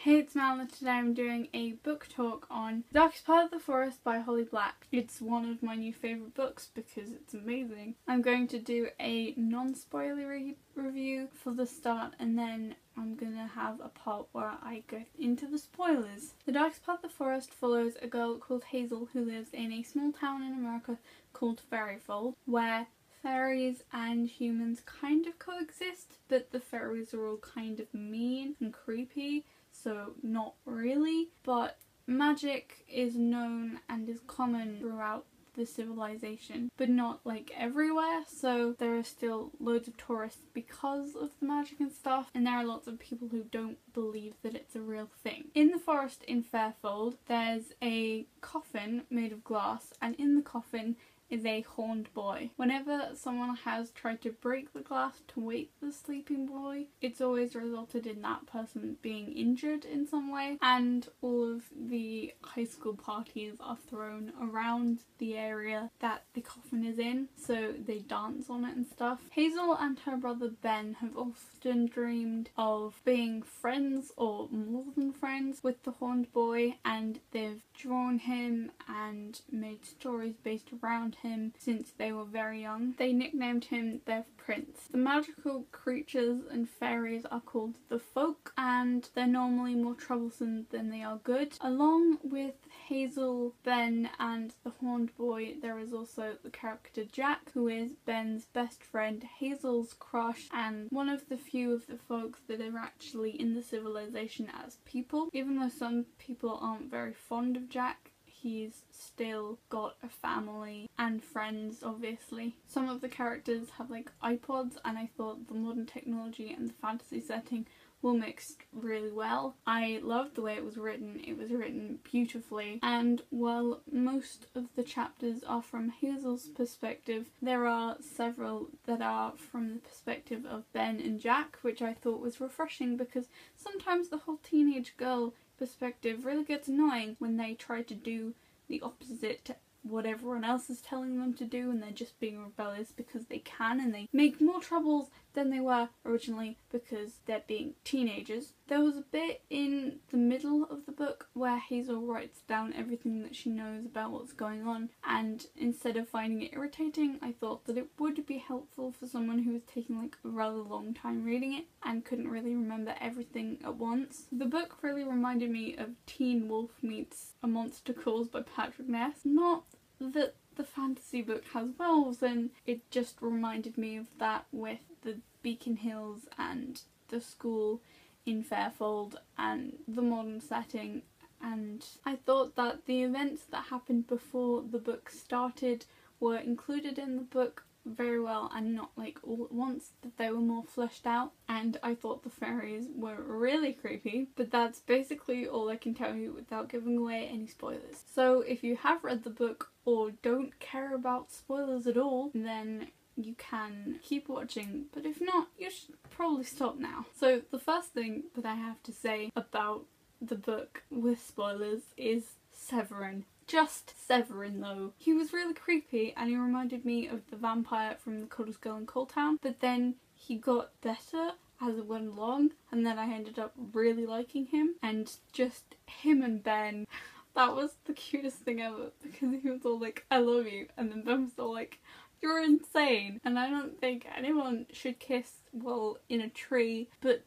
Hey, it's Mal, and today I'm doing a book talk on The Darkest Part of the Forest by Holly Black. It's one of my new favourite books because it's amazing. I'm going to do a non-spoilery review for the start, and then I'm gonna have a part where I go into the spoilers. The Darkest Part of the Forest follows a girl called Hazel who lives in a small town in America called Fairyfold, where fairies and humans kind of coexist, but the fairies are all kind of mean and creepy. So not really, but magic is known and is common throughout the civilization, but not like everywhere, so there are still loads of tourists because of the magic and stuff, and there are lots of people who don't believe that it's a real thing. In the forest in Fairfold, there's a coffin made of glass, and in the coffin is a horned boy. Whenever someone has tried to break the glass to wake the sleeping boy, it's always resulted in that person being injured in some way, and all of the high school parties are thrown around the area that the coffin is in, so they dance on it and stuff. Hazel and her brother Ben have often dreamed of being friends or more than friends with the horned boy, and they've drawn him and made stories based around him since they were very young. They nicknamed him their prince. The magical creatures and fairies are called the folk, and they're normally more troublesome than they are good. Along with Hazel, Ben and the horned boy, there is also the character Jack, who is Ben's best friend, Hazel's crush, and one of the few of the folks that are actually in the civilization as people. Even though some people aren't very fond of Jack, he's still got a family and friends, obviously. Some of the characters have like iPods, and I thought the modern technology and the fantasy setting were mixed really well. I loved the way it was written beautifully, and while most of the chapters are from Hazel's perspective, there are several that are from the perspective of Ben and Jack, which I thought was refreshing because sometimes the whole teenage girl perspective really gets annoying when they try to do the opposite to what everyone else is telling them to do, and they're just being rebellious because they can, and they make more troubles than they were originally because they're being teenagers. There was a bit in the middle of the book where Hazel writes down everything that she knows about what's going on, and instead of finding it irritating, I thought that it would be helpful for someone who was taking like a rather long time reading it and couldn't really remember everything at once. The book really reminded me of Teen Wolf meets A Monster Calls by Patrick Ness. Not that the fantasy book has wolves, and it just reminded me of that with the Beacon Hills and the school in Fairfold and the modern setting, and I thought that the events that happened before the book started were included in the book very well and not like all at once, that they were more fleshed out, and I thought the fairies were really creepy, but that's basically all I can tell you without giving away any spoilers. So if you have read the book or don't care about spoilers at all, then you can keep watching, but if not, you should probably stop now. So the first thing that I have to say about the book with spoilers is Severin. Just Severin though. He was really creepy and he reminded me of the vampire from The Coldest Girl in Coldtown, but then he got better as it went along, and then I ended up really liking him, and just him and Ben, that was the cutest thing ever because he was all like, I love you, and then Ben was all like, you're insane. And I don't think anyone should kiss while in a tree, but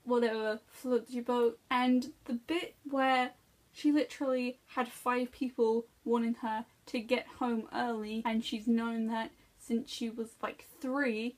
whatever, floats your boat. And the bit where she literally had 5 people wanting her to get home early, and she's known that since she was like 3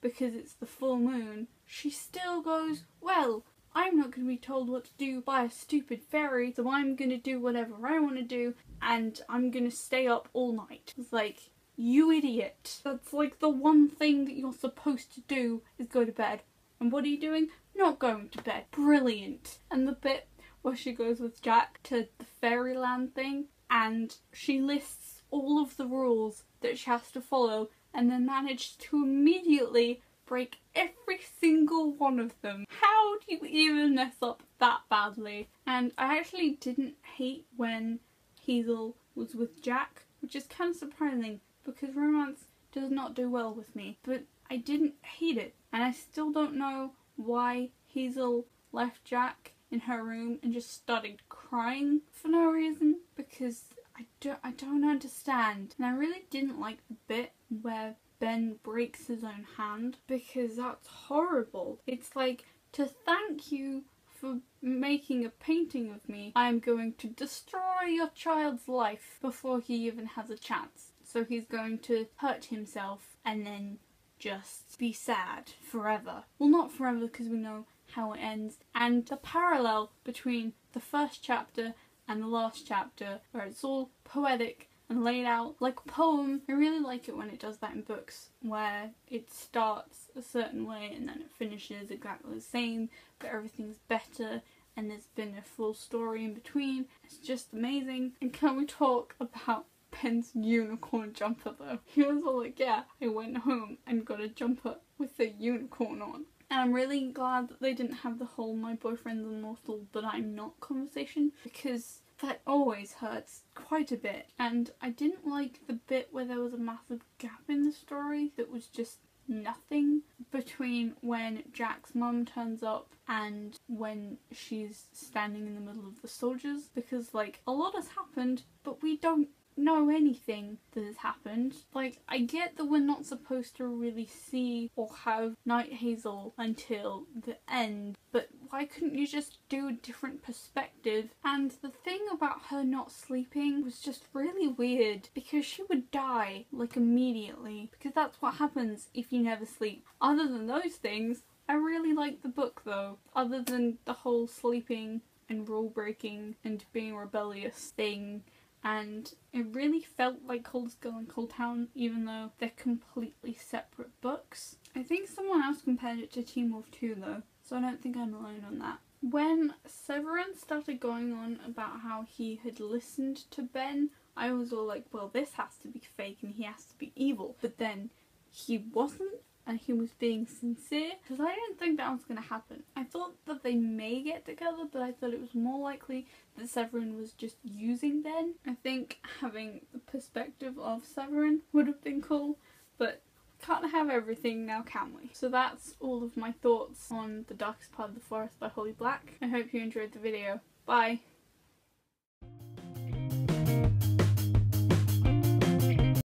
because it's the full moon, she still goes, well, I'm not going to be told what to do by a stupid fairy, so I'm going to do whatever I want to do, and I'm going to stay up all night. It's like, you idiot. That's like the one thing that you're supposed to do is go to bed. And what are you doing? Not going to bed. Brilliant. And the bit where she goes with Jack to the fairyland thing, and she lists all of the rules that she has to follow, and then managed to immediately break every single one of them. How do you even mess up that badly? And I actually didn't hate when Hazel was with Jack, which is kind of surprising because romance does not do well with me, but I didn't hate it, and I still don't know why Hazel left Jack in her room and just started crying for no reason because I don't understand. And I really didn't like the bit where Ben breaks his own hand because that's horrible. It's like, to thank you for making a painting of me, I am going to destroy your child's life before he even has a chance. So he's going to hurt himself and then just be sad forever. Well, not forever because we know how it ends. And the parallel between the first chapter and the last chapter, where it's all poetic and laid out like a poem. I really like it when it does that in books, where it starts a certain way and then it finishes exactly the same, but everything's better and there's been a full story in between. It's just amazing. And can we talk about Ben's unicorn jumper though? He was all like, yeah, I went home and got a jumper with a unicorn on. And I'm really glad that they didn't have the whole "my boyfriend's immortal but I'm not" conversation, because that always hurts quite a bit. And I didn't like the bit where there was a massive gap in the story that was just nothing between when Jack's mum turns up and when she's standing in the middle of the soldiers, because like a lot has happened but we don't know anything that has happened. Like, I get that we're not supposed to really see or have Night Hazel until the end, but why couldn't you just do a different perspective? And the thing about her not sleeping was just really weird, because she would die like immediately, because that's what happens if you never sleep. Other than those things, I really like the book though, other than the whole sleeping and rule breaking and being rebellious thing. And it really felt like Cold Skull and Cold Town, even though they're completely separate books. I think someone else compared it to Teen Wolf 2 though, so I don't think I'm alone on that. When Severin started going on about how he had listened to Ben, I was all like, well, this has to be fake and he has to be evil. But then he wasn't, and he was being sincere, because I didn't think that was going to happen. I thought that they may get together, but I thought it was more likely that Severin was just using Ben. I think having the perspective of Severin would have been cool, but can't have everything now, can we? So that's all of my thoughts on The Darkest Part of the Forest by Holly Black. I hope you enjoyed the video. Bye!